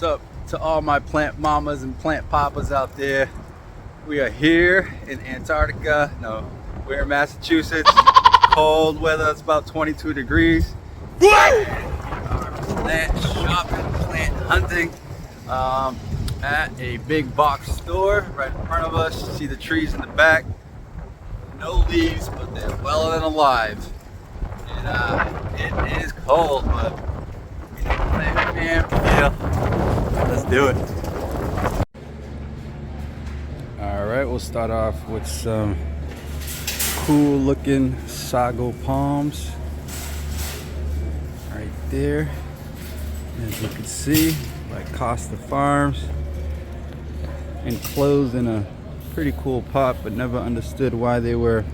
What's up to all my plant mamas and plant papas out there? We are here in Antarctica. No, we're in Massachusetts. Cold weather, it's about 22 degrees. Our plant shopping, plant hunting at a big box store right in front of us. You see the trees in the back. No leaves, but they're well and alive. And it is cold, but we need to plant camp. Yeah, let's do it. All right, we'll start off with some cool looking sago palms right there, as you can see, by Costa Farms, enclosed in a pretty cool pot, but never understood why they were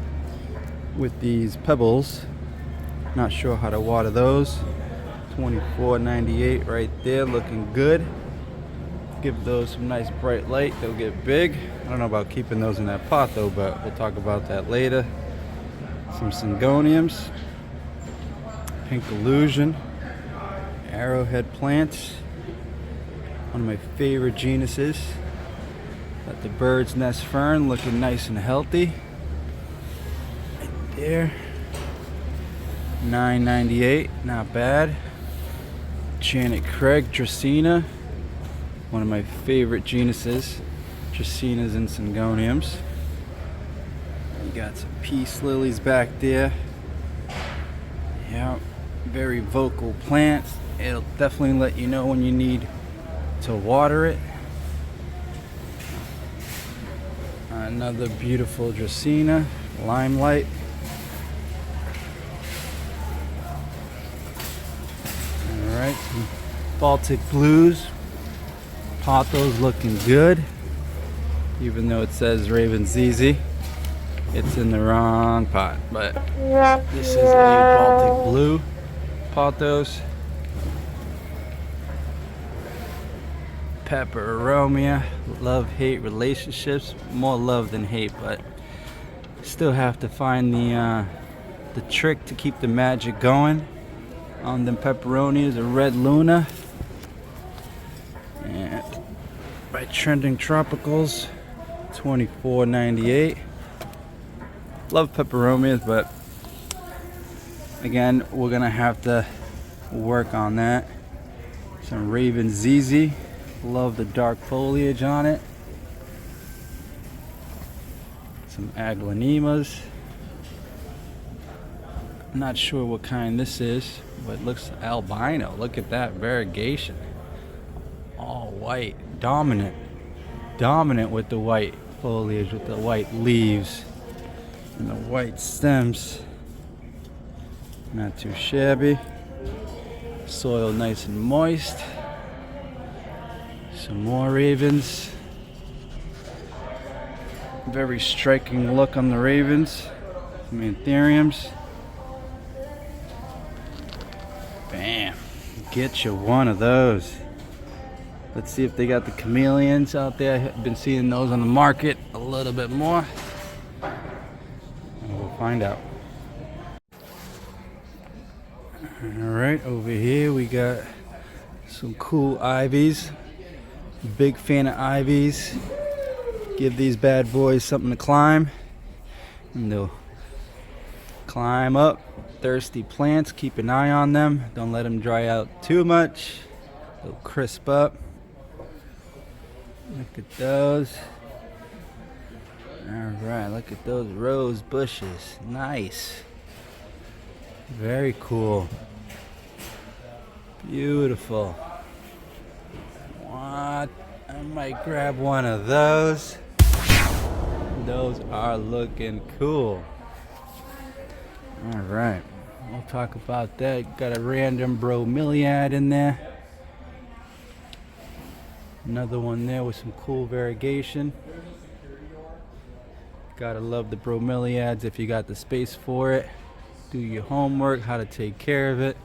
with these pebbles. Not sure how to water those. $24.98 right there, looking good. Give those some nice bright light, they'll get big. I don't know about keeping those in that pot though, but we'll talk about that later. Some Syngoniums, Pink Illusion, Arrowhead plants, one of my favorite genuses. Got the bird's nest fern looking nice and healthy. Right there. $9.98, not bad. Janet Craig, Draceana, one of my favorite genuses. Draceanas and Syngoniums. You got some peace lilies back there. Yeah, very vocal plants. It'll definitely let you know when you need to water it. Another beautiful Draceana, Limelight. Alright, some Baltic Blues. Pothos looking good. Even though it says Raven ZZ, it's in the wrong pot. But this is a Baltic Blue Pothos. Peperomia, love-hate relationships, more love than hate, but still have to find the trick to keep the magic going on them pepperonias. A Red Luna, and by Trending Tropicals, $24.98. Love peperomias, but again, we're gonna have to work on that. Some Raven ZZ. Love the dark foliage on it. Some aglaonemas. Not sure what kind this is, but it looks albino. Look at that variegation. All white, dominant with the white foliage, with the white leaves and the white stems. Not too shabby. Soil nice and moist. Some more ravens. Very striking look on the ravens. Some anthuriums. Bam. Get you one of those. Let's see if they got the chameleons out there. I've been seeing those on the market a little bit more. And we'll find out. Alright, over here we got some cool ivies. Big fan of ivies. Give these bad boys something to climb, and they'll climb up. Thirsty plants, keep an eye on them. Don't let them dry out too much. They'll crisp up. Look at those. Alright, look at those rose bushes. Nice. Very cool. Beautiful. What? I might grab one of those. Those are looking cool. Alright, we'll talk about that. Got a random bromeliad in there. Another one there with some cool variegation. Gotta love the bromeliads if you got the space for it. Do your homework, how to take care of it.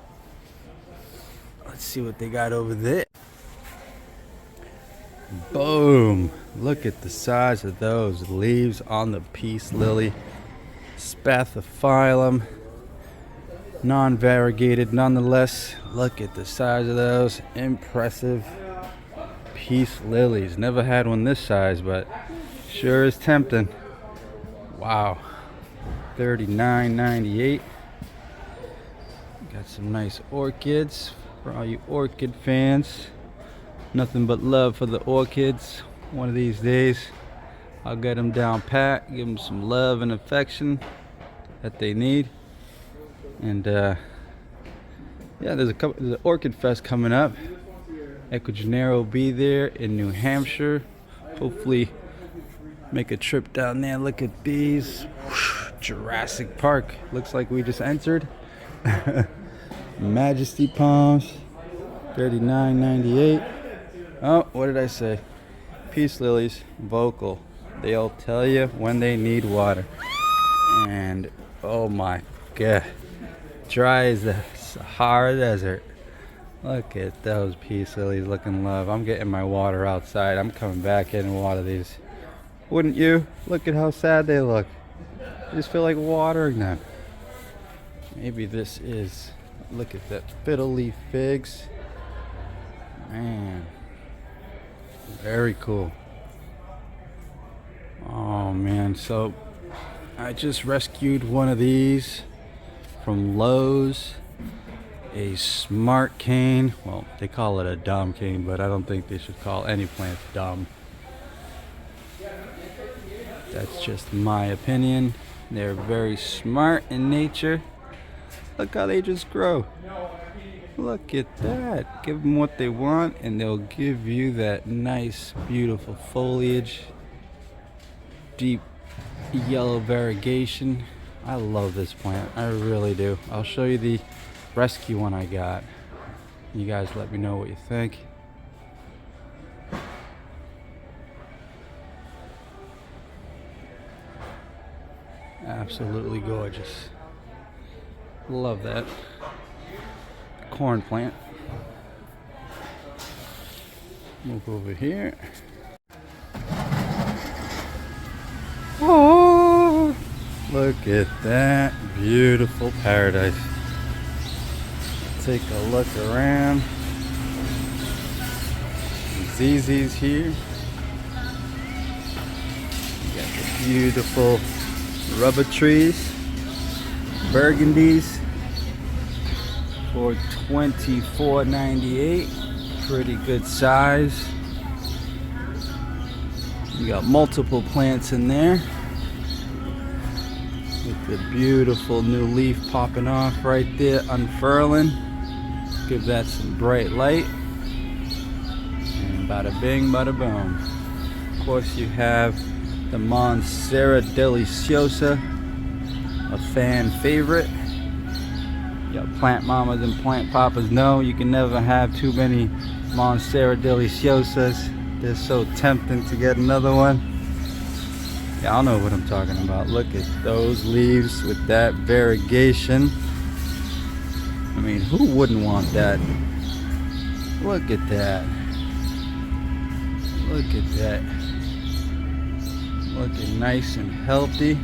Let's see what they got over there. Boom! Look at the size of those leaves on the peace lily. Spathiphyllum. Non-variegated nonetheless. Look at the size of those. Impressive. peace lilies. Never had one this size, but sure is tempting. Wow. $39.98. Got some nice orchids for all you orchid fans. Nothing but love for the orchids. One of these days, I'll get them down pat, give them some love and affection that they need. And yeah, there's an Orchid Fest coming up. Eco Janeiro will be there in New Hampshire. Hopefully make a trip down there. Look at these. Jurassic Park. Looks like we just entered. Majesty palms. $39.98. Oh, what did I say? Peace lilies. Vocal. They'll tell you when they need water. And oh my god. Dry as the Sahara Desert. Look at those peace lilies looking love. I'm getting my water outside. I'm coming back in and water these. Wouldn't you? Look at how sad they look. I just feel like watering them. Maybe this is... Look at that fiddle leaf figs. Man. Very cool. Oh man, so I just rescued one of these from Lowe's. A smart cane. Well, they call it a dumb cane, but I don't think they should call any plant dumb. That's just my opinion. They're very smart in nature. Look how they just grow. Look at that. Give them what they want and they'll give you that nice, beautiful foliage. Deep yellow variegation. I love this plant. I really do. I'll show you the rescue one I got. You guys let me know what you think. Absolutely gorgeous. Love that. Corn plant. Move over here. Oh, look at that beautiful paradise. Take a look around. ZZ's here. You got the beautiful rubber trees, burgundies for $24.98. Pretty good size. You got multiple plants in there with the beautiful new leaf popping off right there, unfurling. Give that some bright light. And bada bing, bada boom. Of course, you have the Monsteras Deliciosa, a fan favorite. Yeah, plant mamas and plant papas know you can never have too many Monsteras Deliciosas. They're so tempting to get another one. Yeah, I'll know what I'm talking about. Look at those leaves with that variegation. I mean, who wouldn't want that? Look at that. Look at that. Looking nice and healthy.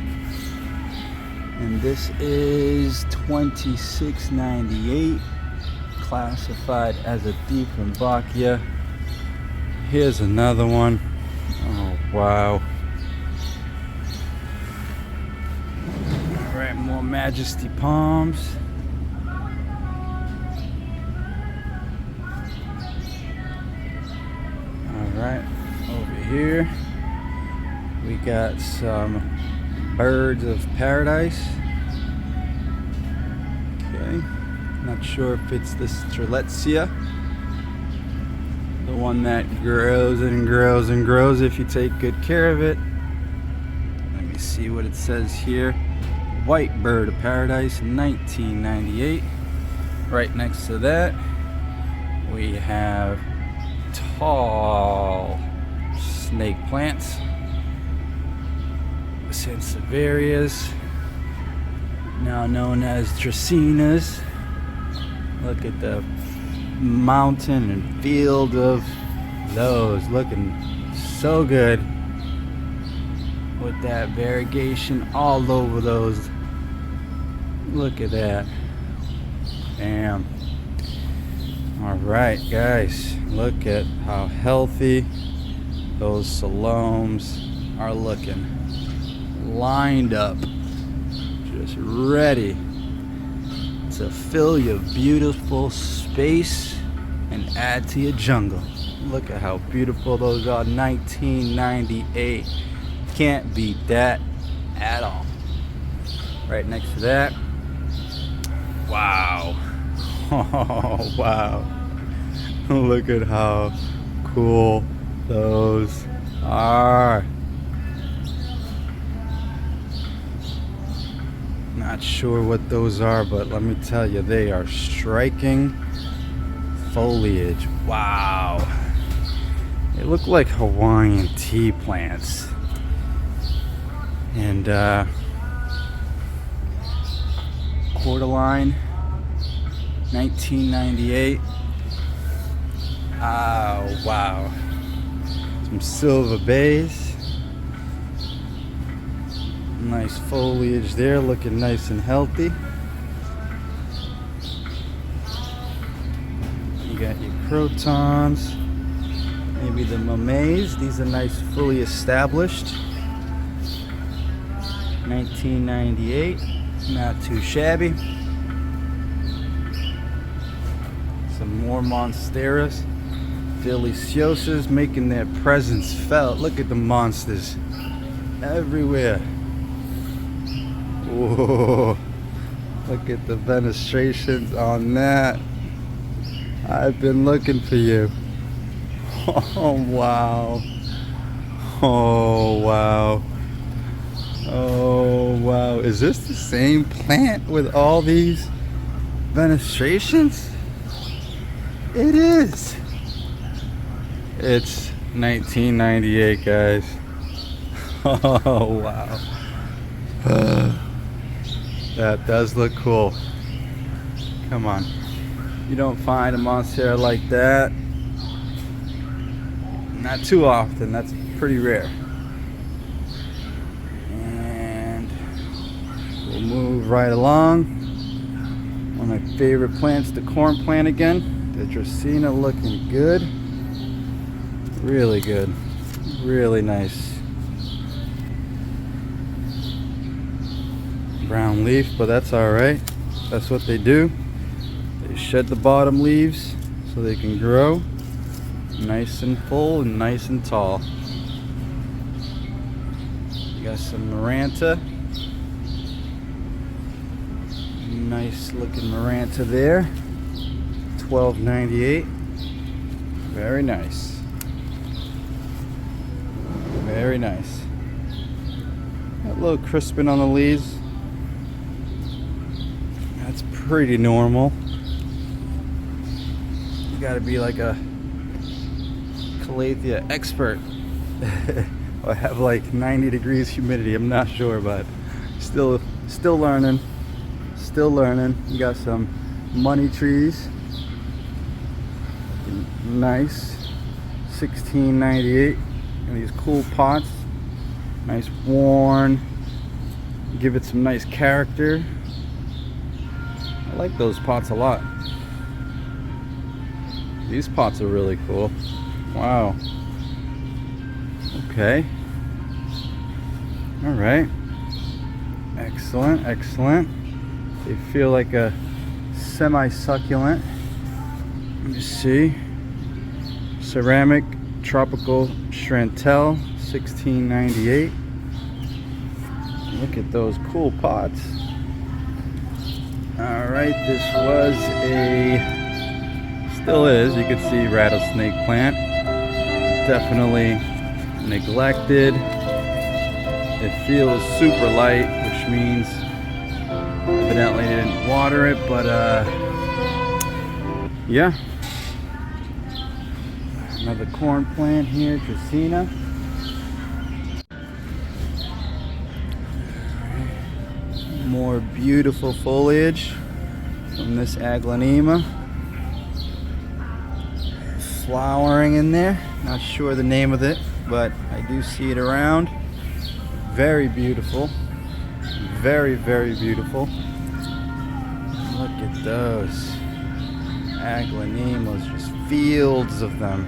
And this is $26.98. Classified as a Dieffenbachia. Here's another one. Oh, wow. Alright, more Majesty palms. Alright, over here we got some birds of paradise. Okay, not sure if it's this Draceanas, the one that grows and grows and grows if you take good care of it. Let me see what it says here. White bird of paradise, $19.98. Right next to that we have tall snake plants, Sansevierias, now known as Draceanas. Look at the mountain and field of those, looking so good with that variegation all over those. Look at that. Bam. All right, guys, look at how healthy those Syngoniums are looking. Lined up, just ready to fill your beautiful space and add to your jungle. Look at how beautiful those are. 1998. Can't beat that at all. Right next to that. Wow. Oh, wow. Look at how cool those are. Not sure what those are, but let me tell you, they are striking foliage. Wow. They look like Hawaiian tea plants. And Quarterline, 1998. Oh, wow. Some silver bays. Nice foliage there, looking nice and healthy. You got your crotons, maybe the mames. These are nice, fully established. 1998, not too shabby. Some more Monsteras, deliciosas, making their presence felt. Look at the monsters everywhere. Whoa, look at the fenestrations on that. I've been looking for you. Oh, wow. Oh, wow. Oh, wow. Is this the same plant with all these fenestrations? It is. It's 1998, guys. Oh, wow. That does look cool. Come on. You don't find a Monstera like that. Not too often. That's pretty rare. And we'll move right along. One of my favorite plants, the corn plant again. The Draceanas looking good. Really good. Really nice. Brown leaf, but that's alright. That's what they do. They shed the bottom leaves so they can grow nice and full and nice and tall. You got some Maranta. Nice looking Maranta there. $12.98. Very nice. Very nice. Got a little crisping on the leaves. That's pretty normal. You gotta be like a Calathea expert or have like 90 degrees humidity. I'm not sure, but still learning. Still learning. You got some money trees. Nice. $16.98. And these cool pots. Nice worn. Give it some nice character. I like those pots a lot. These pots are really cool. Wow. Okay. All right. Excellent, excellent. They feel like a semi-succulent. Let me see. Ceramic tropical chantel, $16.98. Look at those cool pots. Alright, this was still is, you can see, rattlesnake plant. Definitely neglected. It feels super light, which means evidently they didn't water it, but yeah. Another corn plant here, Draceanas. More beautiful foliage from this Aglaonema. Flowering in there. Not sure the name of it, but I do see it around. Very beautiful. Very, very beautiful. Look at those. Aglaonemos, just fields of them.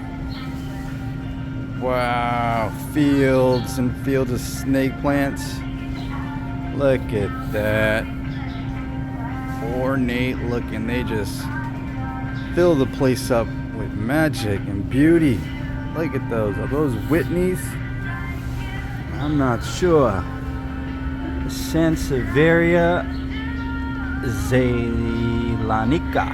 Wow, fields and fields of snake plants. Look at that. Ornate looking. They just fill the place up with magic and beauty. Look at those. Are those Whitneys? I'm not sure. Sansevieria zeylanica.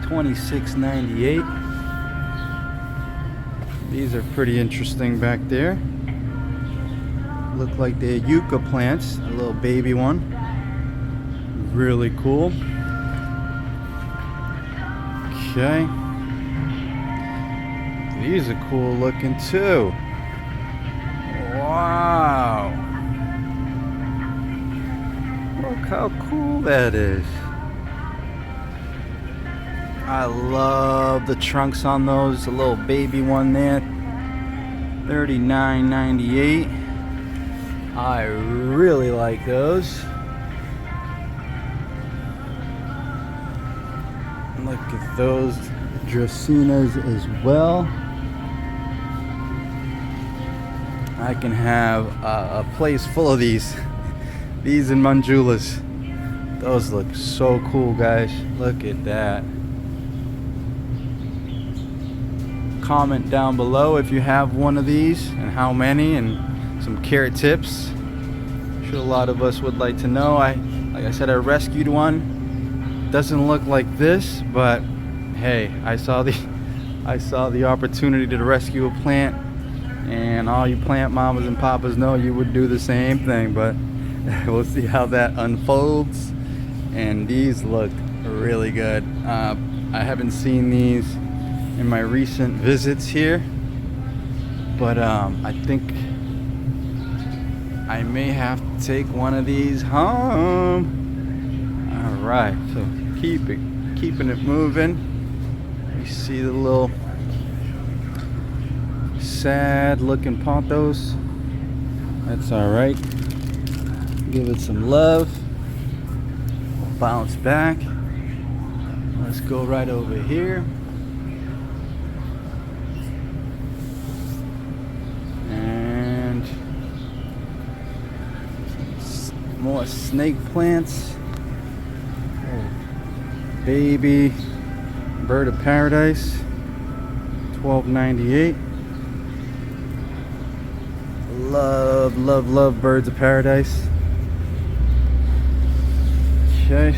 $26.98. These are pretty interesting back there. Look like they're yucca plants. A little baby one. Really cool. Okay. These are cool looking too. Wow. Look how cool that is. I love the trunks on those. A little baby one there. $39.98. I really like those. Look at those Draceanas as well. I can have a place full of these. These and Manjulas. Those look so cool, guys. Look at that. Comment down below if you have one of these and how many, and some carrot tips. I'm sure a lot of us would like to know. Like I said, I rescued one. Doesn't look like this, but hey, I saw the opportunity to rescue a plant, and all you plant mamas and papas know you would do the same thing. But we'll see how that unfolds. And these look really good. I haven't seen these in my recent visits here, but I think I may have to take one of these home. All right, so keeping it moving. You see the little sad looking pothos. That's all right. Give it some love. Bounce back. Let's go right over here. And more snake plants. Oh, baby bird of paradise. $12.98. Love birds of paradise. Okay,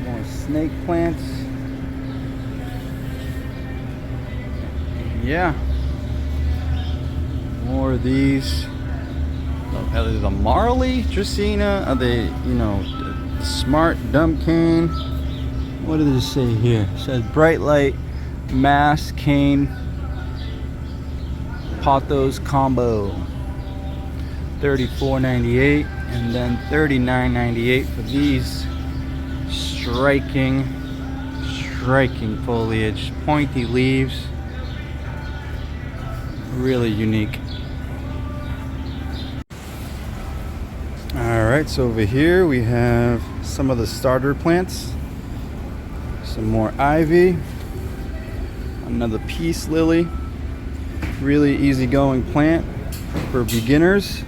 more snake plants. Yeah, more of these. Are they the Marley Draceana? Are they, the smart dumb cane? What does it say here? It says bright light mass cane pothos combo. $34.98, and then $39.98 for these striking foliage, pointy leaves, really unique. All right, so over here we have some of the starter plants, some more ivy, another peace lily, really easygoing plant for beginners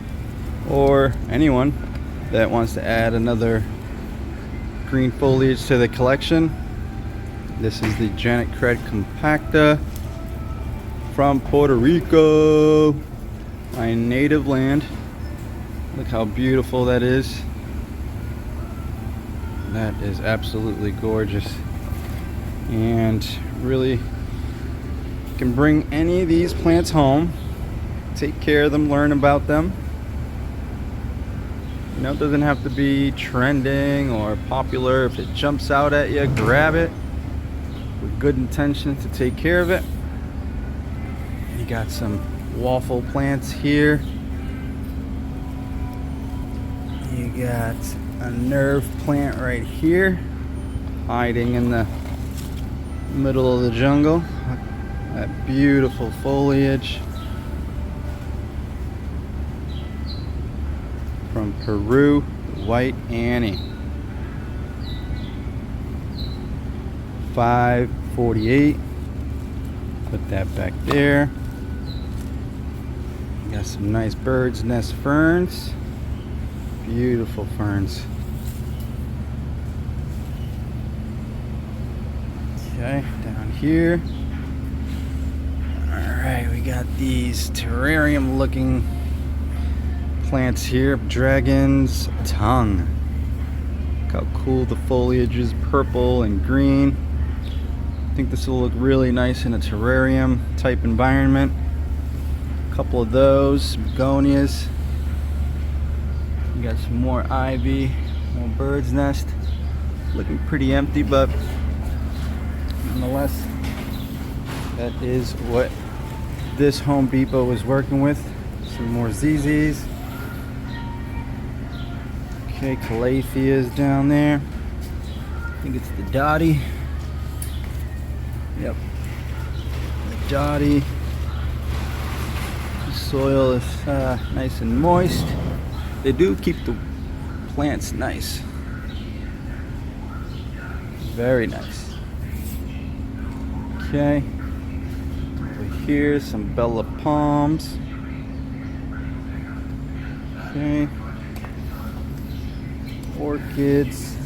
or anyone that wants to add another green foliage to the collection. This is the Janet Cred Compacta from Puerto Rico, my native land. Look how beautiful that is. That is absolutely gorgeous. And really, you can bring any of these plants home, take care of them, learn about them. It doesn't have to be trending or popular. If it jumps out at you, grab it with good intentions to take care of it. You got some waffle plants here. You got a nerve plant right here, hiding in the middle of the jungle. That beautiful foliage. From Peru, White Annie. $5.48. Put that back there. Got some nice bird's nest ferns. Beautiful ferns. Okay, down here. Alright, we got these terrarium looking plants here. Dragon's tongue. Look how cool the foliage is, purple and green. I think this will look really nice in a terrarium type environment. A couple of those, begonias. We got some more ivy, more bird's nest. Looking pretty empty, but nonetheless, that is what this Home Depot is working with. Some more ZZs. Okay, calatheas down there. I think it's the dotty. Yep, the dotty. The soil is nice and moist. They do keep the plants nice. Very nice. Okay. Over here, some Bella palms. Okay. Orchids.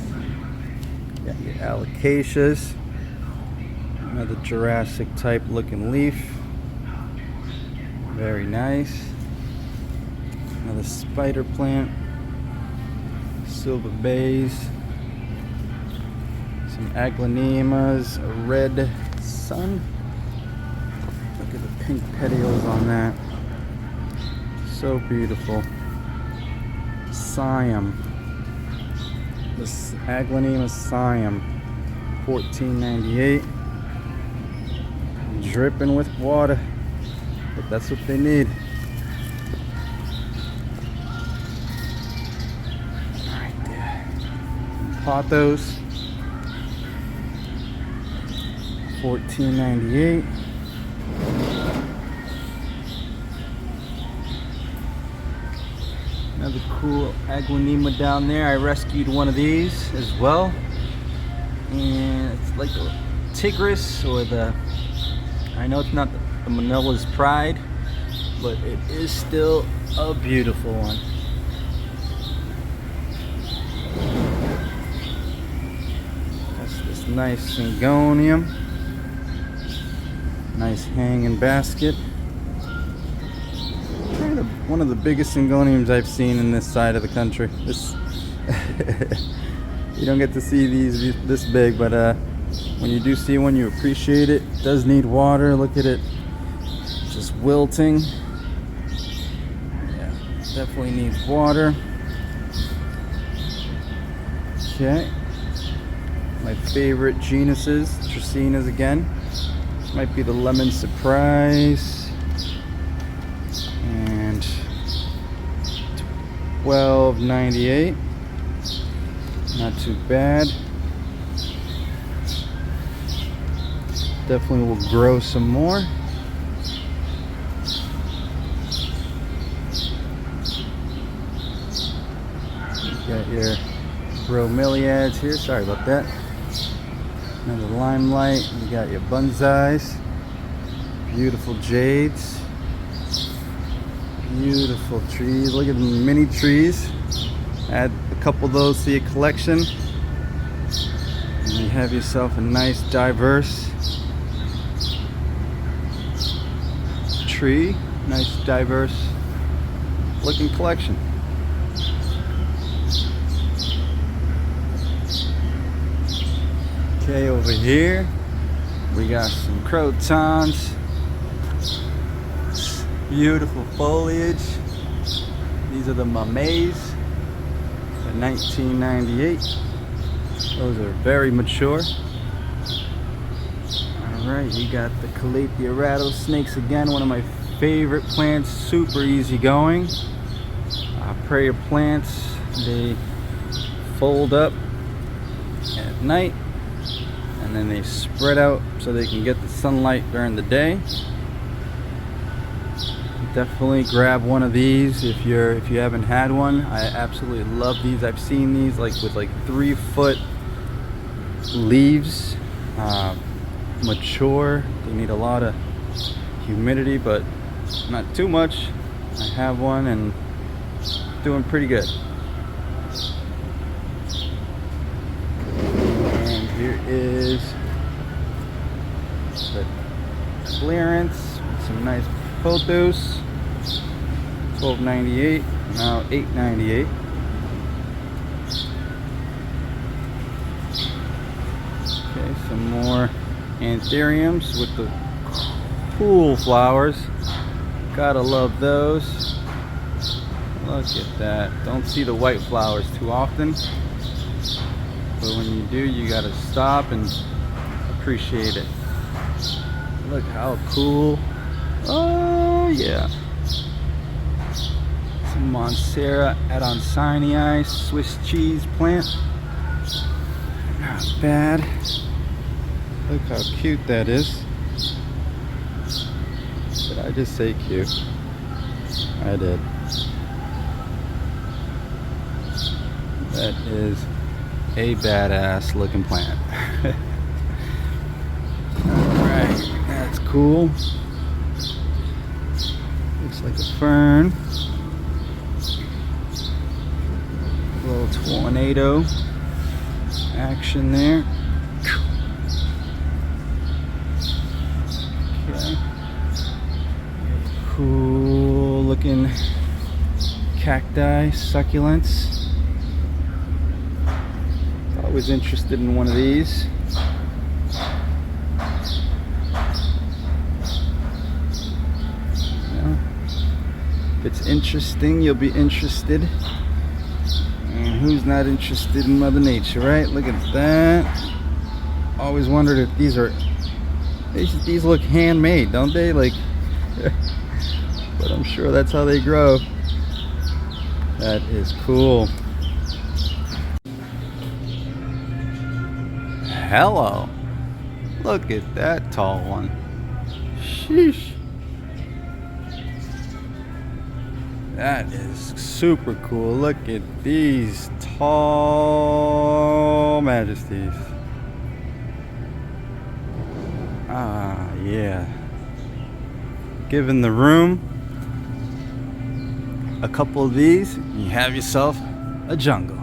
Got your alocasias. Another Jurassic type looking leaf. Very nice. Another spider plant. Silver bays. Some aglaonemas. A red sun. Look at the pink petioles on that. So beautiful. Siam. This aglaonema Siam. $14.98. Dripping with water, but that's what they need. Right there. Pothos. $14.98. Another cool aglaonema down there. I rescued one of these as well, and it's like a Tigris, or the, I know it's not the Manila's Pride, but it is still a beautiful one. That's this nice Syngonium. Nice hanging basket. One of the biggest Syngoniums I've seen in this side of the country. This you don't get to see these this big, but when you do see one, you appreciate it. It does need water. Look at it, just wilting. Yeah, definitely needs water. Okay, my favorite genuses, Draceanas again. This might be the Lemon Surprise, and $12.98. Not too bad. Definitely will grow some more. You got your bromeliads here. Sorry about that. Another limelight. You got your bonsais. Beautiful jades. Beautiful trees. Look at the mini trees. Add a couple of those to your collection, and you have yourself a nice, diverse tree. Nice, diverse looking collection. Okay, over here we got some crotons. Beautiful foliage. These are the mamets. $19.98. Those are very mature. Alright, you got the Calathea rattlesnakes again, one of my favorite plants, super easy going. Prayer plants, they fold up at night and then they spread out so they can get the sunlight during the day. Definitely grab one of these if you haven't had one. I absolutely love these. I've seen these with 3-foot leaves. mature. They need a lot of humidity, but not too much. I have one and doing pretty good. And here is the clearance with some nice photos. $12.98, now $8.98. Okay, some more anthuriums with the cool flowers. Gotta love those. Look at that. Don't see the white flowers too often, but when you do, you gotta stop and appreciate it. Look how cool. Oh yeah. Some Monsteras Syngoniums Swiss cheese plant. Not bad. Look how cute that is. Did I just say cute? I did. That is a badass looking plant. Alright, that's cool. Looks like a fern. A little tornado action there. Okay. Cool looking cacti, succulents. I was interested in one of these. Yeah. If it's interesting, you'll be interested. And who's not interested in Mother Nature, right? Look at that. Always wondered if these are, these look handmade, don't they? Like, but I'm sure that's how they grow. That is cool. Hello. Look at that tall one. Sheesh. That is super cool. Look at these tall majesties. Ah, yeah. Given the room, a couple of these, you have yourself a jungle.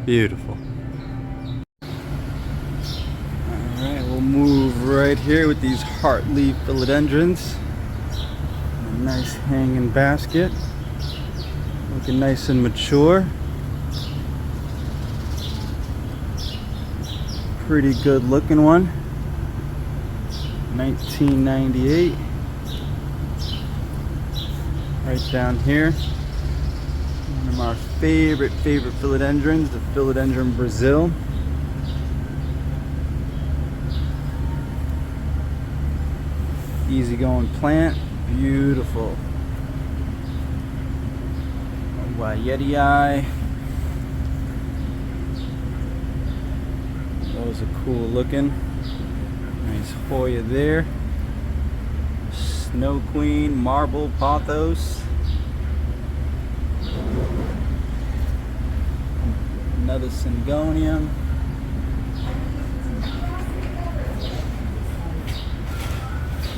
Beautiful. Alright, we'll move right here with these heartleaf philodendrons. A nice hanging basket. Looking nice and mature. Pretty good looking one. $19.98. Right down here. One of our favorite philodendrons, the Philodendron Brazil. Easygoing plant, beautiful. Wyetii. Those are cool looking. Nice Hoya there. Snow Queen, Marble Pothos. Another Syngonium.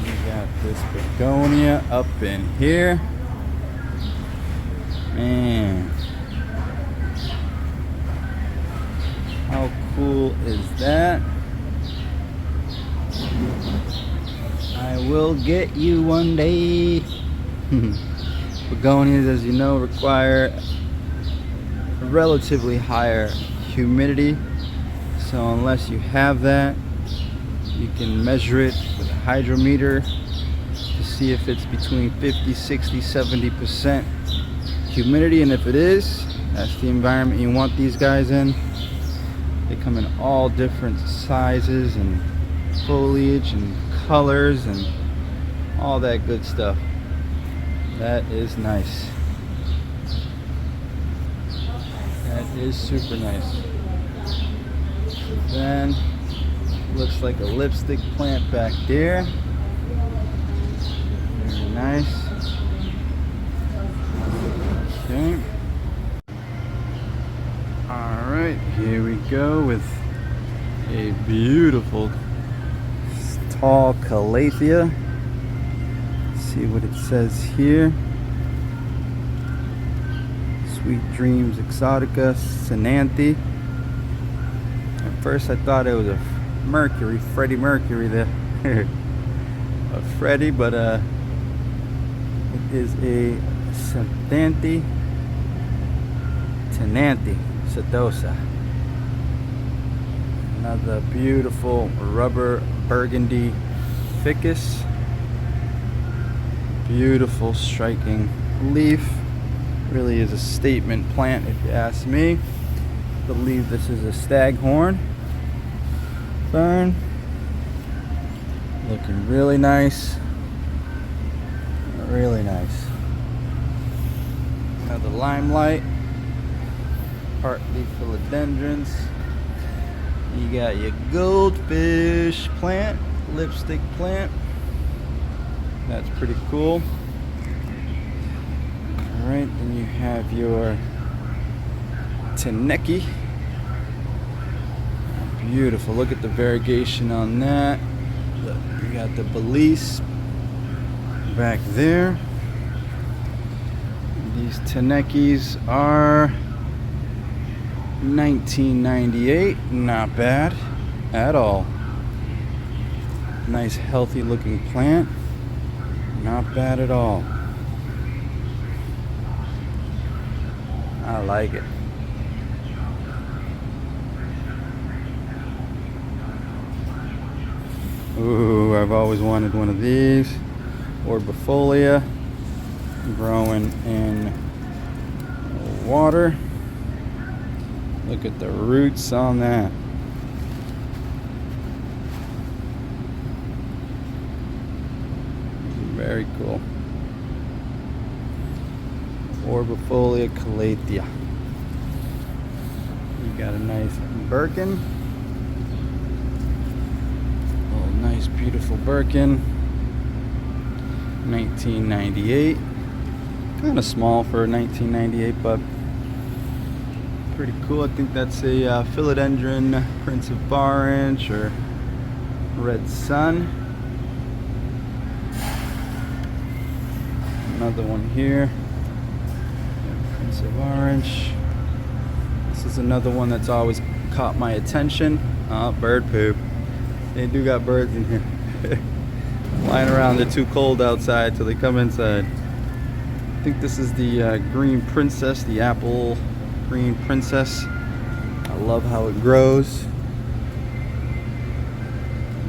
We got this begonia up in here. Man, how cool is that? I will get you one day. Begonias, as you know, require a relatively higher humidity. So unless you have that, you can measure it with a hydrometer to see if it's between 50, 60, 70% humidity. And if it is, that's the environment you want these guys in. They come in all different sizes and foliage and colors and all that good stuff. That is nice. That is super nice. Then looks like a lipstick plant back there. Very nice. Okay. Alright, here we go with a Beautiful tall calathea. Let's see what it says here. Sweet Dreams Exotica Sinanthe. At first I thought it was a Freddie Mercury there. A Freddie, but it is a Sinanthe sedosa. Another beautiful rubber burgundy ficus. Beautiful striking leaf. Really is a statement plant if you ask me. I believe this is a staghorn fern. Looking really nice. Really nice. Another limelight. Partly philodendrons. You got your goldfish plant, lipstick plant. That's pretty cool. Alright, then you have your Teneki. Beautiful. Look at the variegation on that. Look, you got the Belize back there. These Tenekis are 1998, not bad at all. Nice healthy looking plant, not bad at all. I like it. Ooh, I've always wanted one of these. Orbifolia, growing in water. Look at the roots on that. Very cool. Orbifolia calathea. You got a nice Birkin. Oh, nice, beautiful Birkin. 1998. Kind of small for 1998, but pretty cool. I think that's a philodendron Prince of Orange or Red Sun. Another one here, Prince of Orange. This is another one that's always caught my attention. Bird poop. They do got birds in here. Flying around. They're too cold outside till they come inside. I think this is the Green Princess, the apple Green Princess. I love how it grows.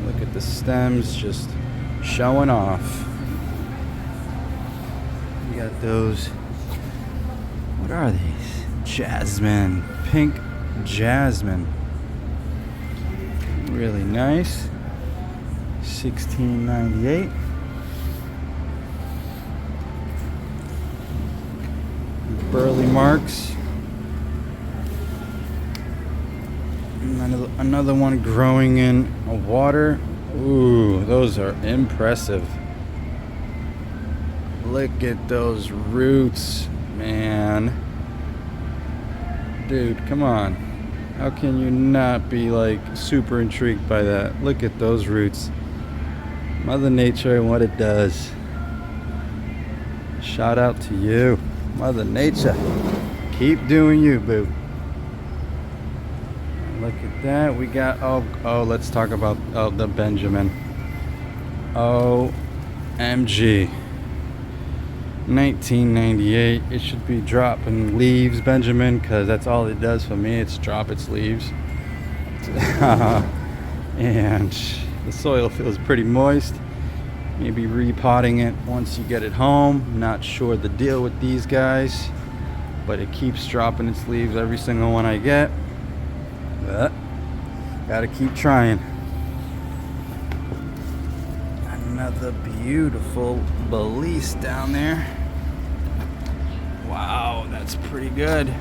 Look at the stems just showing off. You got those, what are these? Jasmine, pink jasmine. Really nice. 1698. Burley marks. Another one growing in water. Ooh, those are impressive. Look at those roots, man. Dude, come on. How can you not be like super intrigued by that? Look at those roots. Mother Nature and what it does. Shout out to you, Mother Nature. Keep doing you, boo. Look at that. We got, oh, let's talk about the Benjamin. OMG. 1998. It should be dropping leaves, Benjamin, because that's all it does for me. It's drop its leaves. And the soil feels pretty moist. Maybe repotting it once you get it home. I'm not sure the deal with these guys, but it keeps dropping its leaves every single one I get. But gotta keep trying. Another beautiful Belize down there. Wow, that's pretty good.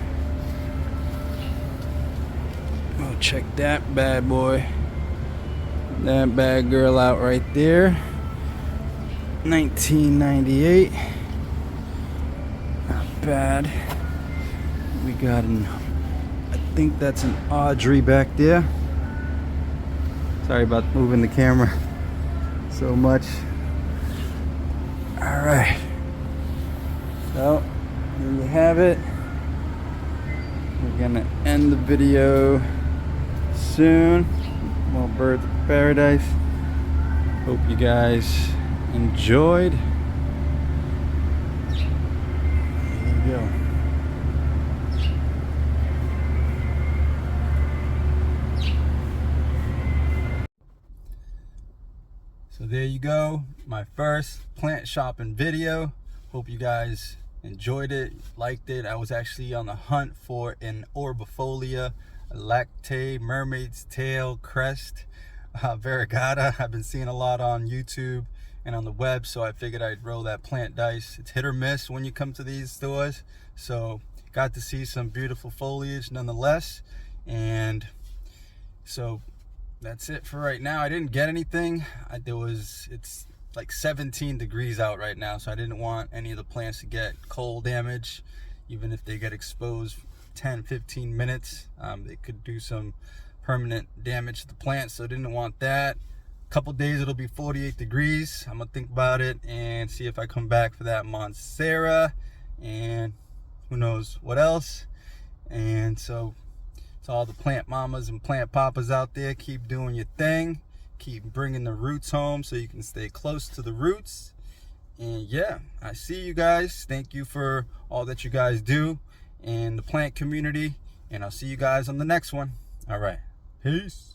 Oh, check that bad boy. That bad girl out right there. 1998. Not bad. We got an, I think that's an Audrey back there. Sorry about moving the camera so much. All right. So there you have it. We're gonna end the video soon. More birds of paradise. Hope you guys enjoyed. There you go. So there you go, my first plant shopping video. Hope you guys enjoyed it, liked it. I was actually on the hunt for an orbifolia, a lactay, mermaid's tail, crest, variegata. I've been seeing a lot on YouTube and on the web, so I figured I'd roll that plant dice. It's hit or miss when you come to these stores, so got to see some beautiful foliage nonetheless. And so that's it for right now. I didn't get anything. It's like 17 degrees out right now, so I didn't want any of the plants to get cold damage. Even if they get exposed 10-15 minutes, they could do some permanent damage to the plant, so I didn't want that. A couple days it'll be 48 degrees. I'm gonna think about it and see if I come back for that Monstera and who knows what else. And so to all the plant mamas and plant papas out there, keep doing your thing. Keep bringing the roots home so you can stay close to the roots. And yeah, I see you guys. Thank you for all that you guys do in the plant community. And I'll see you guys on the next one. All right. Peace.